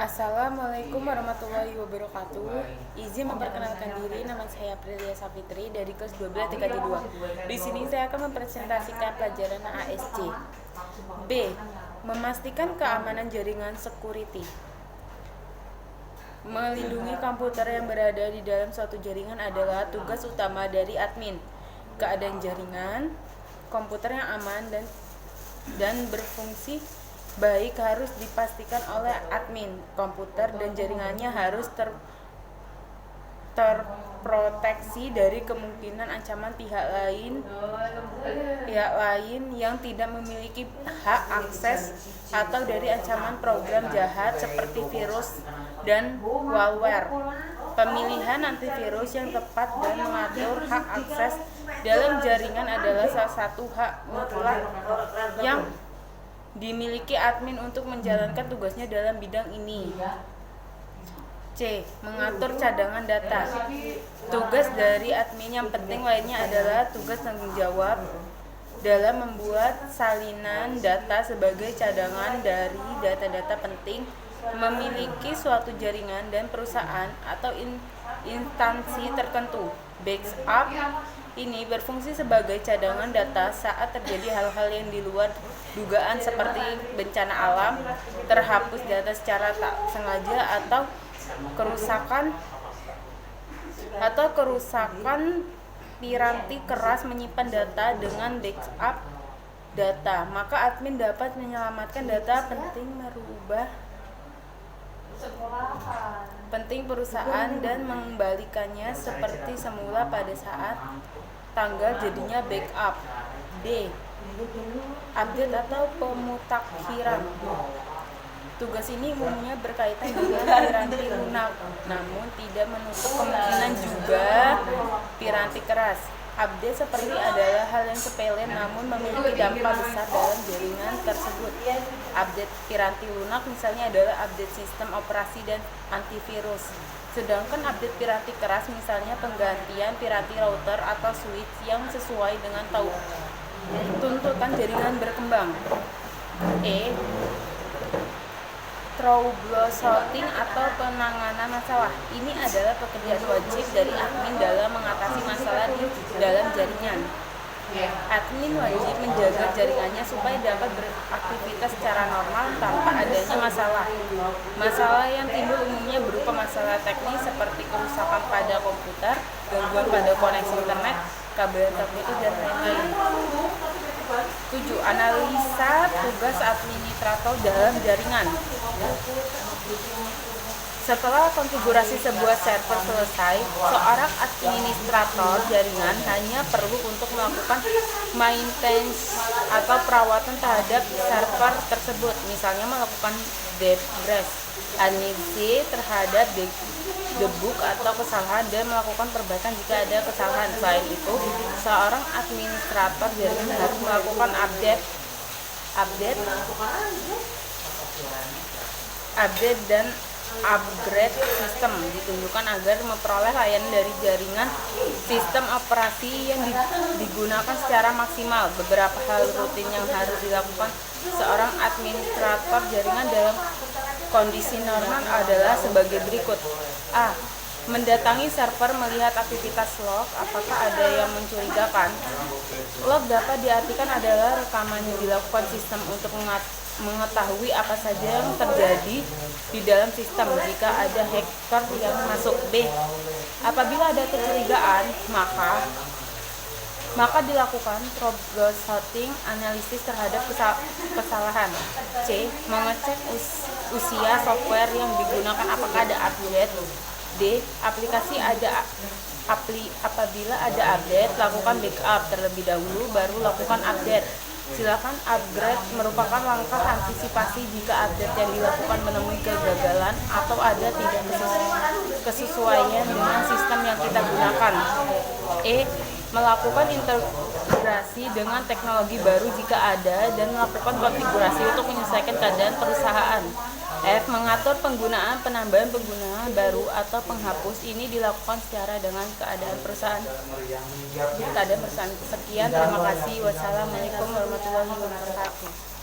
Assalamualaikum warahmatullahi wabarakatuh. Izin memperkenalkan diri, nama saya Aprilia Safitri dari kelas 12 TKJ 2. Di sini saya akan mempresentasikan pelajaran ASC. B. Memastikan keamanan jaringan security. Melindungi komputer yang berada di dalam suatu jaringan adalah tugas utama dari admin. Keadaan jaringan komputer yang aman dan berfungsi baik harus dipastikan oleh admin. Komputer dan jaringannya harus terproteksi dari kemungkinan ancaman pihak lain yang tidak memiliki hak akses atau dari ancaman program jahat seperti virus dan malware. Pemilihan antivirus yang tepat dan mengatur hak akses dalam jaringan adalah salah satu hak mutlak yang dimiliki admin untuk menjalankan tugasnya dalam bidang ini. C. Mengatur cadangan data. Tugas dari admin yang penting lainnya adalah tugas tanggung jawab dalam membuat salinan data sebagai cadangan dari data-data penting. Memiliki suatu jaringan dan perusahaan atau instansi tertentu. Backup ini berfungsi sebagai cadangan data saat terjadi hal-hal yang di luar dugaan seperti bencana alam, terhapus data secara tak sengaja atau kerusakan piranti keras menyimpan data. Dengan backup data, maka admin dapat menyelamatkan data penting perusahaan dan mengembalikannya seperti semula pada saat tanggal jadinya backup. D. Update atau pemutakhiran. Tugas ini umumnya berkaitan dengan piranti lunak, namun tidak menutup kemungkinan juga piranti keras. Update seperti adalah hal yang sepele namun memiliki dampak besar dalam jaringan tersebut. Update piranti lunak misalnya adalah update sistem operasi dan antivirus. Sedangkan update piranti keras misalnya penggantian piranti router atau switch yang sesuai dengan tuntutan jaringan berkembang. E. Troubleshooting atau penanganan masalah. Ini adalah pekerjaan wajib dari admin dalam mengatasi masalah di dalam jaringan. Admin wajib menjaga jaringannya supaya dapat beraktivitas secara normal tanpa adanya masalah. Masalah yang timbul umumnya berupa masalah teknis seperti kerusakan pada komputer, gangguan pada koneksi internet, kabel terputus, dan lain-lain. 7. Analisa tugas administrator dalam jaringan. Setelah konfigurasi sebuah server selesai, seorang administrator jaringan hanya perlu untuk melakukan maintenance atau perawatan terhadap server tersebut, misalnya melakukan debug, analisis terhadap debug atau kesalahan, dan melakukan perbaikan jika ada kesalahan. Selain itu, seorang administrator jaringan harus melakukan update dan upgrade sistem ditunjukkan agar memperoleh layanan dari jaringan sistem operasi yang digunakan secara maksimal. Beberapa hal rutin yang harus dilakukan seorang administrator jaringan dalam kondisi normal adalah sebagai berikut. A. Mendatangi server, melihat aktivitas log, apakah ada yang mencurigakan. Log dapat diartikan adalah rekaman yang dilakukan sistem untuk mengetahui apa saja yang terjadi di dalam sistem jika ada hacker yang masuk. B. Apabila ada kecurigaan, maka dilakukan troubleshooting, analisis terhadap kesalahan. C. Mengecek usia software yang digunakan, apakah ada update. D. Apabila ada update, lakukan backup terlebih dahulu baru lakukan update. Silakan upgrade merupakan langkah antisipasi jika update yang dilakukan menemui kegagalan atau ada tidak kesesuaian dengan sistem yang kita gunakan. E. Melakukan integrasi dengan teknologi baru jika ada dan melakukan konfigurasi untuk menyesuaikan keadaan perusahaan. F. Mengatur penggunaan, penambahan pengguna baru atau penghapus. Ini dilakukan secara dengan keadaan perusahaan. Sekian, terima kasih. Wassalamualaikum warahmatullahi wabarakatuh.